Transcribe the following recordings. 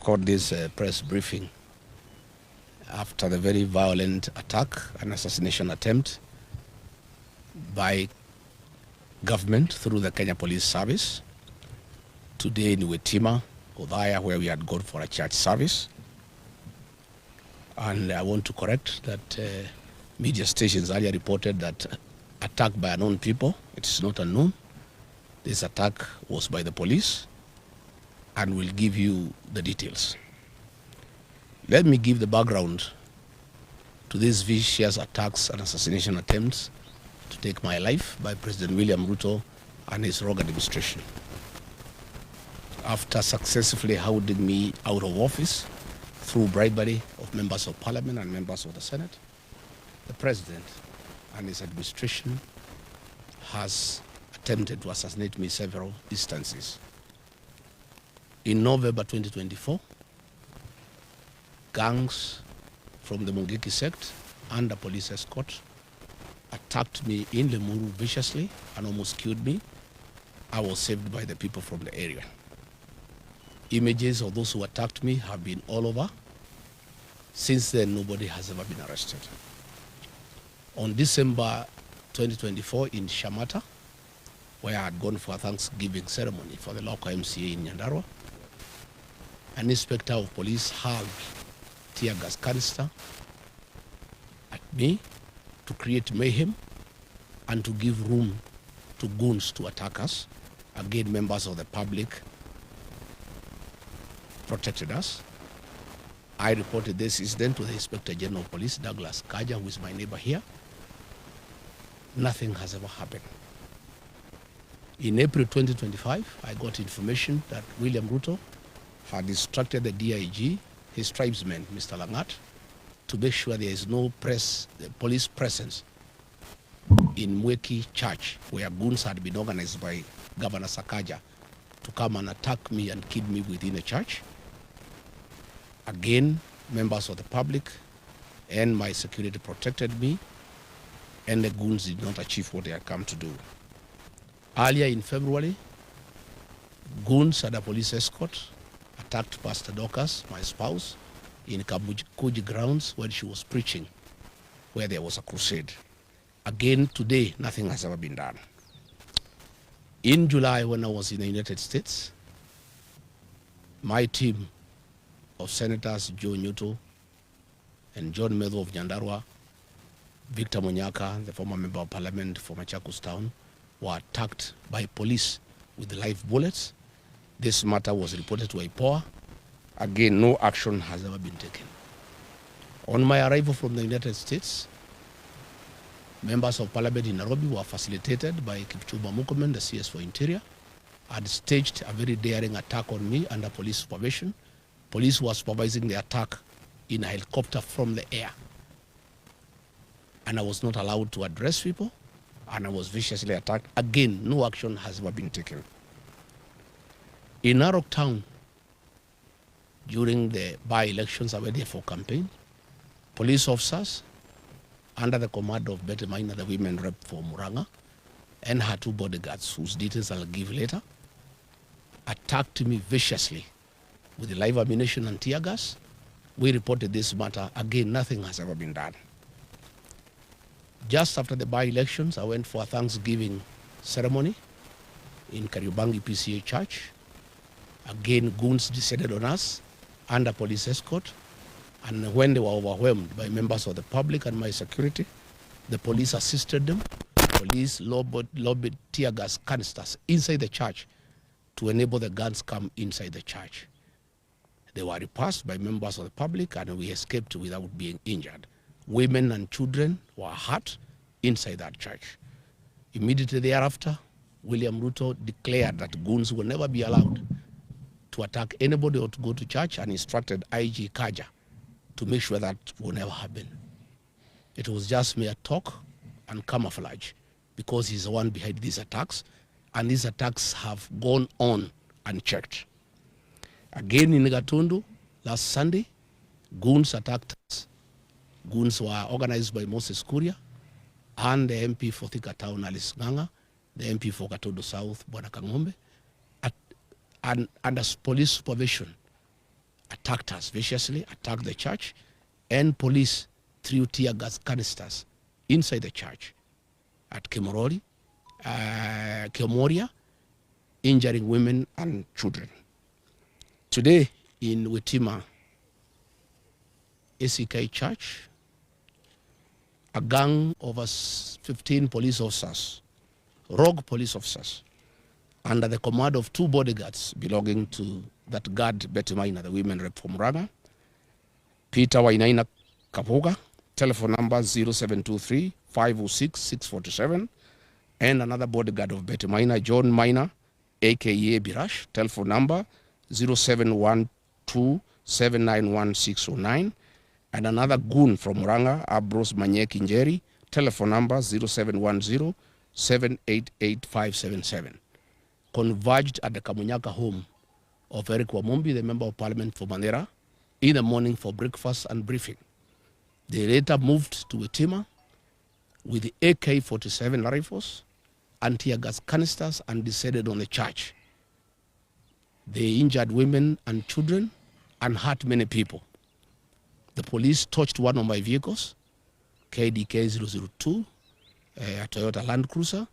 called this press briefing after the very violent attack, an assassination attempt by government through the Kenya Police Service today in Wetima, Othaya, where we had gone for a church service. And I want to correct that media stations earlier reported that attack by unknown people. It is not unknown. This attack was by the police, and we'll give you the details. Let me give the background to these vicious attacks and assassination attempts to take my life by President William Ruto and his rogue administration. After successfully hounding me out of office through bribery of members of parliament and members of the Senate, the president and his administration has attempted to assassinate me several instances. In November 2024, gangs from the Mungiki sect under police escort attacked me in Lemuru viciously and almost killed me. I was saved by the people from the area. Images of those who attacked me have been all over. Since then, nobody has ever been arrested. On December 2024 in Shamata, where I had gone for a Thanksgiving ceremony for the local MCA in Nyandarua, an inspector of police hurled tear gas canister at me to create mayhem and to give room to goons to attack us. Again, members of the public protected us. I reported this incident to the Inspector General of Police, Douglas Kaja, who is my neighbor here. Nothing has ever happened. In April 2025, I got information that William Ruto had instructed the DIG, his tribesman, Mr. Langat, to make sure there is no police presence in Mweki Church, where goons had been organized by Governor Sakaja to come and attack me and kill me within the church. Again, members of the public and my security protected me, and the goons did not achieve what they had come to do. Earlier in February, goons under police escort attacked Pastor Dorcas, my spouse, in Kabuji grounds when she was preaching, where there was a crusade. Again, today, nothing has ever been done. In July, when I was in the United States, my team of Senators Joe Nyuto and John Medho of Nyandarua, Victor Munyaka, the former member of parliament for Machakos Town, were attacked by police with live bullets. This matter was reported to IPOA. Again, no action has ever been taken. On my arrival from the United States, members of parliament in Nairobi were facilitated by Kipchumba Murkomen, the CS for Interior, had staged a very daring attack on me under police supervision. Police were supervising the attack in a helicopter from the air. And I was not allowed to address people, and I was viciously attacked. Again, no action has ever been taken. In Narok Town, during the by-elections I went there for campaign, police officers, under the command of Betty Maina, the women rep for Muranga, and her two bodyguards, whose details I'll give later, attacked me viciously with live ammunition and tear gas. We reported this matter. Again, nothing has ever been done. Just after the by-elections, I went for a Thanksgiving ceremony in Kariobangi PCA Church. Again, goons descended on us under police escort. And when they were overwhelmed by members of the public and my security, the police assisted them. Police lobbied tear gas canisters inside the church to enable the guns come inside the church. They were repulsed by members of the public, and we escaped without being injured. Women and children were hurt inside that church. Immediately thereafter, William Ruto declared that goons will never be allowed to attack anybody or to go to church, and instructed IG Kaja to make sure that will never happen. It was just mere talk and camouflage, because he's the one behind these attacks, and these attacks have gone on unchecked. Again in Gatundu, last Sunday, goons attacked us. Goons were organized by Moses Kuria and the MP for Thika Town, Alice Nganga, the MP for Gatundu South, Bwana Kangombe, and under police supervision, attacked us viciously, attacked the church, and police threw tear gas canisters inside the church at Kemoria, injuring women and children. Today in Witima ACK Church, a gang of us 15 police officers, rogue police officers, under the command of 2 bodyguards belonging to that guard Betty Maina, the women rep from Raga, Peter Wainaina Kapuga, telephone number 0723 506 647, and another bodyguard of Betty Maina, John Maina, aka Birash, telephone number 0712 791 609, and another goon from Muranga, Abros Manyeki Njeri, telephone number 0710 788 577. Converged at the Kamunyaka home of Eric Wamumbi, the Member of Parliament for Mandera, in the morning for breakfast and briefing. They later moved to Witima with the AK-47 rifles and tear gas canisters and descended on the church. They injured women and children and hurt many people. The police touched one of my vehicles, KDK 002, a Toyota Land Cruiser.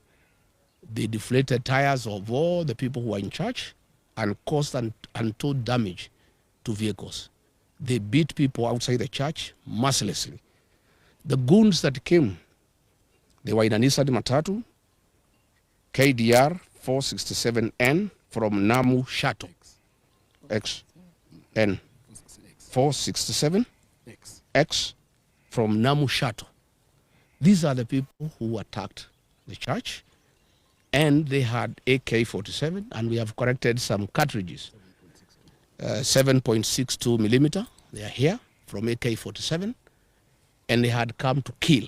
They deflated tires of all the people who were in church and caused untold damage to vehicles. They beat people outside the church mercilessly. The goons that came, they were in a Nissan Matatu, KDR 467N from Namu Shato, XN 467X from Namu Shato. These are the people who attacked the church, and they had AK-47, and we have corrected some cartridges, 7.62 millimeter. They are here from AK-47, and they had come to kill,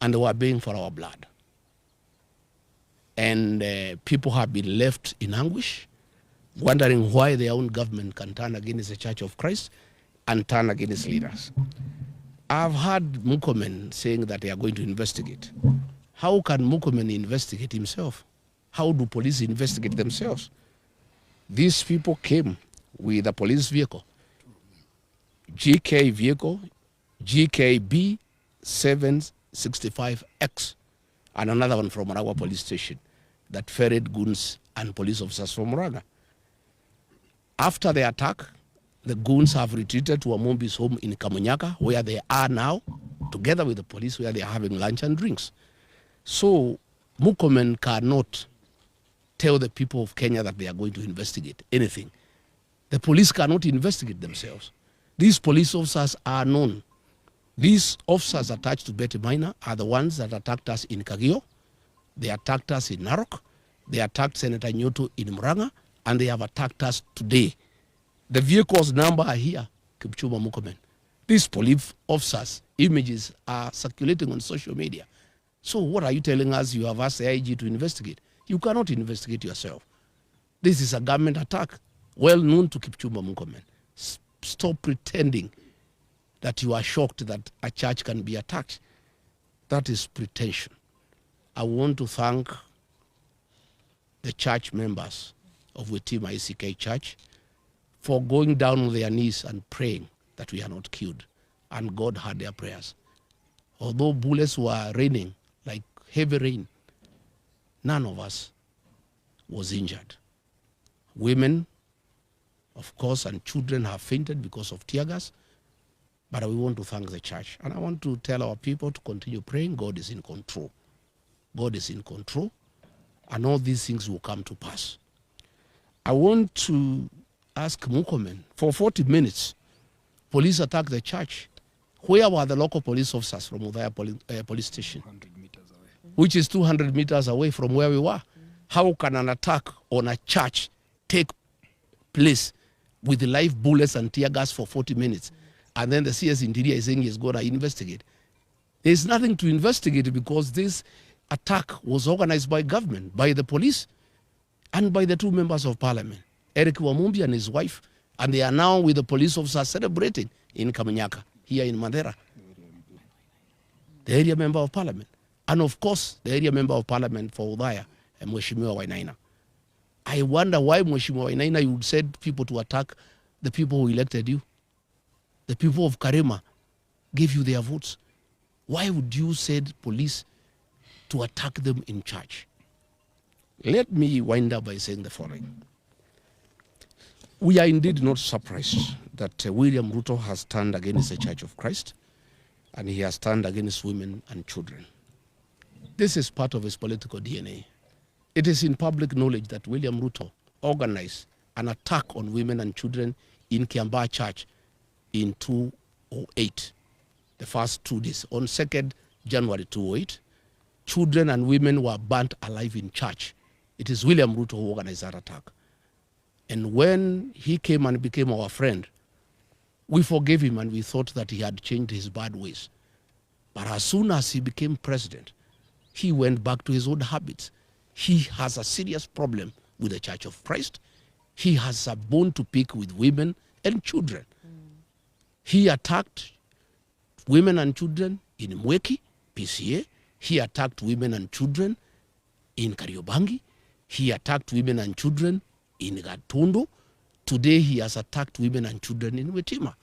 and they were baying for our blood. And people have been left in anguish, wondering why their own government can turn against the Church of Christ and turn against leaders. I've heard Murkomen saying that they are going to investigate. How can Murkomen investigate himself? How do police investigate themselves? These people came with a police vehicle, GK vehicle, GKB 765X, and another one from Marawa police station that ferried goons and police officers from Muranga. After the attack, the goons have retreated to Wamumbi's home in Kamunyaka, where they are now, together with the police, where they are having lunch and drinks. So Murkomen cannot tell the people of Kenya that they are going to investigate anything. The police cannot investigate themselves. These police officers are known. These officers attached to Betty Maina are the ones that attacked us in Kagio. They attacked us in Narok. They attacked Senator Nyoto in Muranga, and they have attacked us today. The vehicles number are here, Kipchumba Murkomen. These police officers' images are circulating on social media. So what are you telling us? You have asked the IG to investigate. You cannot investigate yourself. This is a government attack, well known to Kipchumba Murkomen. Stop pretending that you are shocked that a church can be attacked. That is pretension. I want to thank the church members of Witima ACK Church for going down on their knees and praying that we are not killed. And God heard their prayers. Although bullets were raining like heavy rain, none of us was injured. Women, of course, and children have fainted because of tear gas, but we want to thank the church. And I want to tell our people to continue praying. God is in control. God is in control, and all these things will come to pass. I want to ask Murkomen, for 40 minutes, police attacked the church. Where were the local police officers from Udaya police station? 200 meters away. Which is 200 meters away from where we were. How can an attack on a church take place with live bullets and tear gas for 40 minutes? And then the CS Interior is saying he's going to investigate. There's nothing to investigate because this attack was organized by government, by the police, and by the 2 members of parliament, Eric Wamumbi and his wife, and they are now with the police officers celebrating in Kamunyaka, here in Mandera. The area member of parliament. And of course, the area member of parliament for Udaya, Mheshimiwa Wainaina. I wonder why Mheshimiwa Wainaina, you said people to attack the people who elected you. The people of Karema gave you their votes. Why would you send police to attack them in church? Let me wind up by saying the following. We are indeed not surprised that William Ruto has turned against the Church of Christ, and he has turned against women and children. This is part of his political DNA. It is in public knowledge that William Ruto organized an attack on women and children in Kiambaa Church in 2008, the first 2 days. On 2nd January 2008, children and women were burnt alive in church. It is William Ruto who organized that attack. And when he came and became our friend, we forgave him and we thought that he had changed his bad ways. But as soon as he became president, he went back to his old habits. He has a serious problem with the Church of Christ. He has a bone to pick with women and children. He attacked women and children in Mweki, PCA. He attacked women and children in Kariobangi. He attacked women and children in Gatundu. Today he has attacked women and children in Wetima.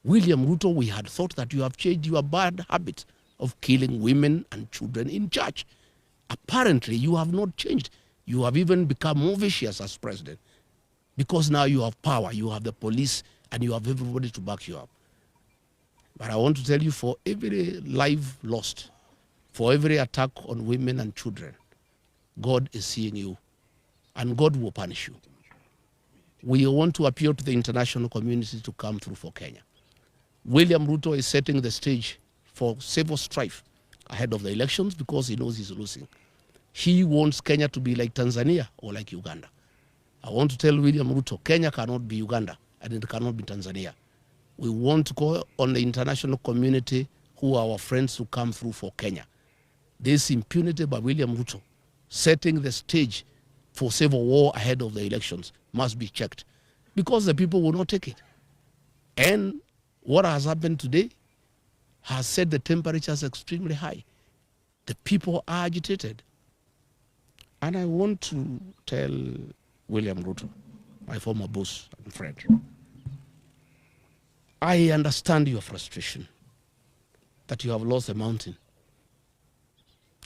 William Ruto, we had thought that you have changed your bad habit of killing women and children in church. Apparently you have not changed. You have even become more vicious as president, because now you have power, you have the police, and you have everybody to back you up. But I want to tell you, for every life lost, for every attack on women and children, God is seeing you, and God will punish you. We want to appeal to the international community to come through for Kenya. William Ruto is setting the stage for civil strife ahead of the elections because he knows he's losing. He wants Kenya to be like Tanzania or like Uganda. I want to tell William Ruto, Kenya cannot be Uganda and it cannot be Tanzania. We want to call on the international community who are our friends to come through for Kenya. This impunity by William Ruto, setting the stage for civil war ahead of the elections, must be checked because the people will not take it. And what has happened today has set the temperatures extremely high. The people are agitated. And I want to tell William Ruto, my former boss and friend, I understand your frustration that you have lost a mountain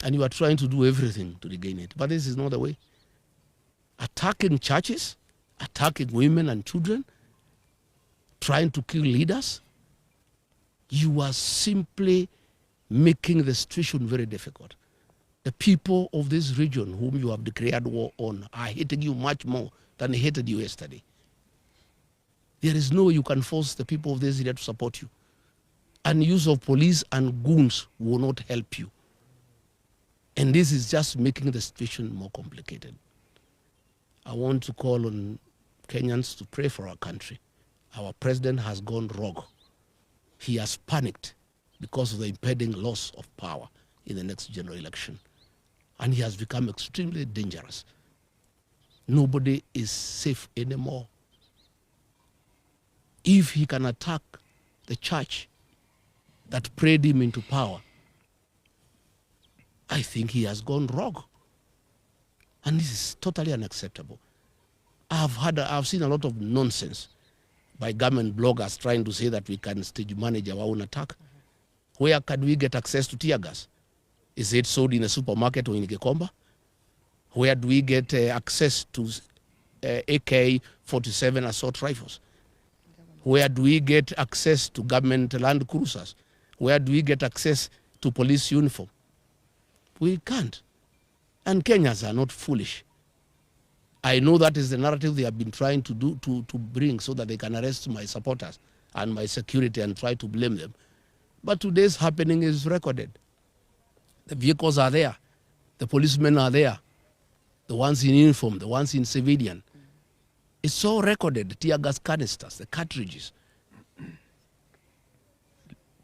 and you are trying to do everything to regain it. But this is not the way. Attacking churches, attacking women and children, trying to kill leaders, you are simply making the situation very difficult. The people of this region whom you have declared war on are hating you much more than they hated you yesterday. There is no way you can force the people of this area to support you. And use of police and goons will not help you. And this is just making the situation more complicated. I want to call on Kenyans to pray for our country. Our president has gone rogue. He has panicked because of the impending loss of power in the next general election. And he has become extremely dangerous. Nobody is safe anymore. If he can attack the church that prayed him into power, I think he has gone rogue. And this is totally unacceptable. I've seen a lot of nonsense by government bloggers trying to say that we can stage manage our own attack. Where can we get access to tear gas? Is it sold in a supermarket or in Gikomba? Where do we get access to AK-47 assault rifles? Where do we get access to government land cruisers? Where do we get access to police uniform? We can't. And Kenyans are not foolish. I know that is the narrative they have been trying to do to bring so that they can arrest my supporters and my security and try to blame them. But today's happening is recorded. The vehicles are there. The policemen are there. The ones in uniform, the ones in civilian. It's all recorded, the tear gas canisters, the cartridges.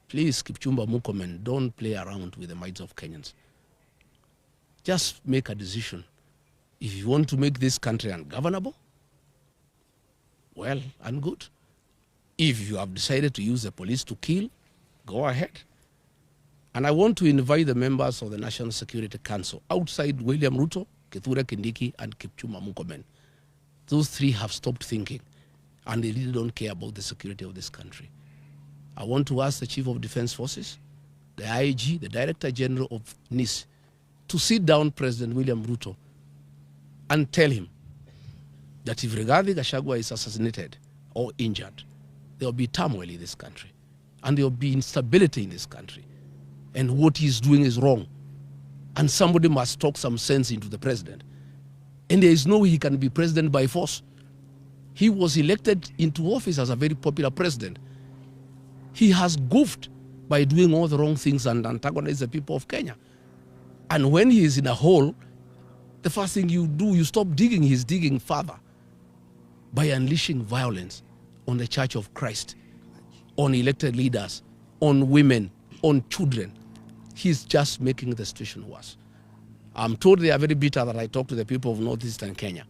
Please, Kipchumba Murkomen, don't play around with the minds of Kenyans. Just make a decision. If you want to make this country ungovernable, well and good. If you have decided to use the police to kill, go ahead. And I want to invite the members of the National Security Council outside William Ruto, Kithure Kindiki, and Kipchumba Murkomen. Those three have stopped thinking. and they really don't care about the security of this country. I want to ask the Chief of Defense Forces, the IG, the Director General of NIS, to sit down President William Ruto and tell him that if Rigathi Gachagua is assassinated or injured, there will be turmoil in this country, and there will be instability in this country, and what he's doing is wrong, and somebody must talk some sense into the president. And there is no way he can be president by force. He was elected into office as a very popular president. He has goofed by doing all the wrong things and antagonized the people of Kenya. And when he is in a hole, the first thing you do, you stop digging. He's digging further by unleashing violence on the Church of Christ, on elected leaders, on women, on children. He's just making the situation worse. I'm told they are very bitter that I talk to the people of northeastern Kenya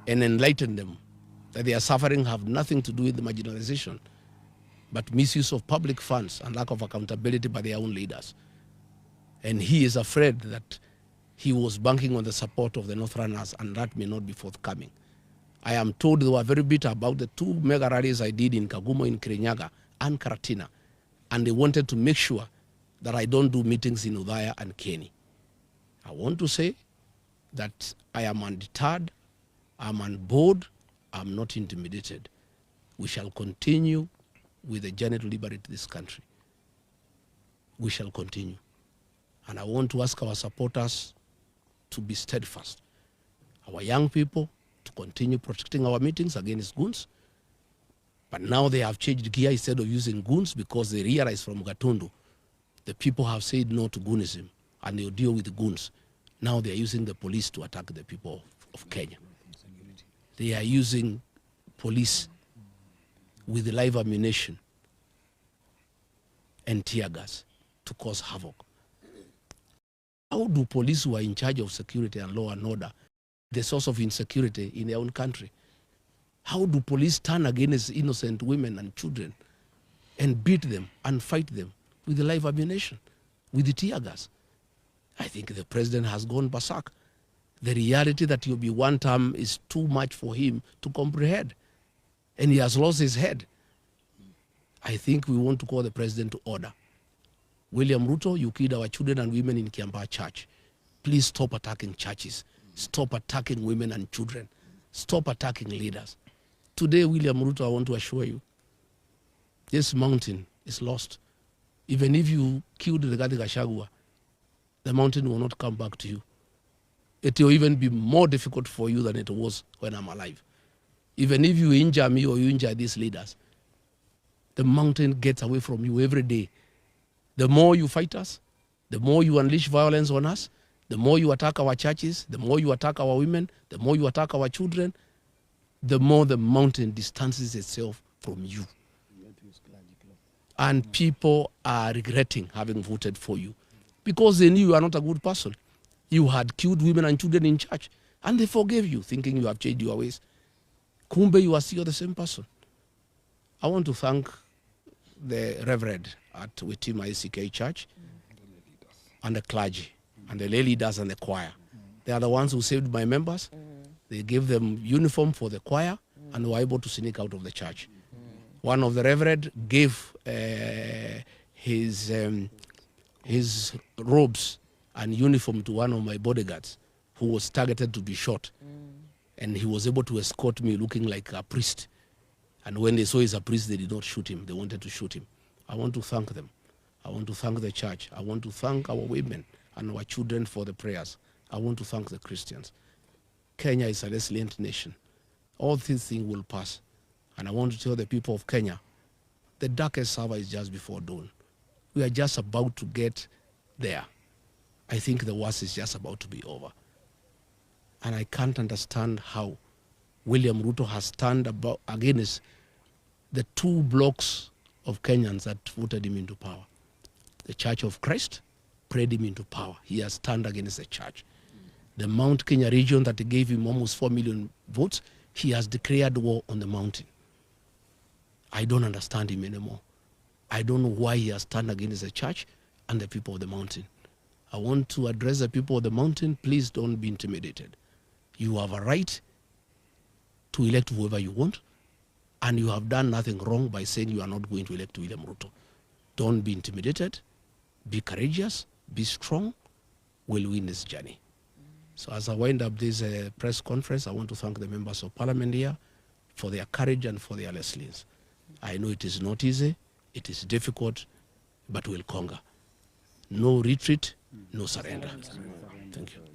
and enlighten them that their suffering have nothing to do with the marginalization, but misuse of public funds and lack of accountability by their own leaders. And he is afraid that he was banking on the support of the Northerners, and that may not be forthcoming. I am told they were very bitter about the 2 mega rallies I did in Kagumo, in Kirinyaga, and Karatina, and they wanted to make sure that I don't do meetings in Udhaya and Keni. I want to say that I am undeterred, I'm on board, I'm not intimidated. We shall continue with the journey to liberate this country. We shall continue. And I want to ask our supporters to be steadfast. Our young people to continue protecting our meetings against goons. But now they have changed gear. Instead of using goons, because they realize from Gatundu, the people have said no to goonism and they'll deal with the goons. Now they are using the police to attack the people of Kenya. They are using police with live ammunition and tear gas to cause havoc. How do police who are in charge of security and law and order the source of insecurity in their own country? How do police turn against innocent women and children and beat them and fight them with the live ammunition, with the tear gas? I think the president has gone berserk. The reality that he'll be one term is too much for him to comprehend, and he has lost his head. I think we want to call the president to order. William Ruto, you killed our children and women in Kiambaa Church. Please stop attacking churches. Stop attacking women and children. Stop attacking leaders. Today, William Ruto, I want to assure you, this mountain is lost. Even if you killed Rigathi Gachagua, the mountain will not come back to you. It will even be more difficult for you than it was when I'm alive. Even if you injure me or you injure these leaders, the mountain gets away from you every day. The more you fight us, the more you unleash violence on us, the more you attack our churches, the more you attack our women, the more you attack our children, the more the mountain distances itself from you. And people are regretting having voted for you because they knew you are not a good person. You had killed women and children in church, and they forgave you, thinking you have changed your ways. Kumbe, you are still the same person. I want to thank the Reverend at Witima ACK Church and the clergy and the lay leaders and the choir. They are the ones who saved my members. They gave them uniform for the choir and were able to sneak out of the church. One of the Reverend gave his robes and uniform to one of my bodyguards who was targeted to be shot. And he was able to escort me looking like a priest. And when they saw he's a priest, they did not shoot him. They wanted to shoot him. I want to thank them. I want to thank the church. I want to thank our women and our children for the prayers. I want to thank the Christians. Kenya is a resilient nation. All these things will pass. And I want to tell the people of Kenya, the darkest hour is just before dawn. We are just about to get there. I think the worst is just about to be over. And I can't understand how William Ruto has turned against the 2 blocks of Kenyans that voted him into power. The Church of Christ prayed him into power. He has turned against the church. The Mount Kenya region that gave him almost 4 million votes, he has declared war on the mountain. I don't understand him anymore. I don't know why he has turned against the church and the people of the mountain. I want to address the people of the mountain. Please don't be intimidated. You have a right to elect whoever you want. and you have done nothing wrong by saying you are not going to elect William Ruto. Don't be intimidated. Be courageous. Be strong. We'll win this journey. So as I wind up this press conference, I want to thank the members of parliament here for their courage and for their lessons. I know it is not easy. It is difficult, but we'll conquer. No retreat, no surrender. Thank you.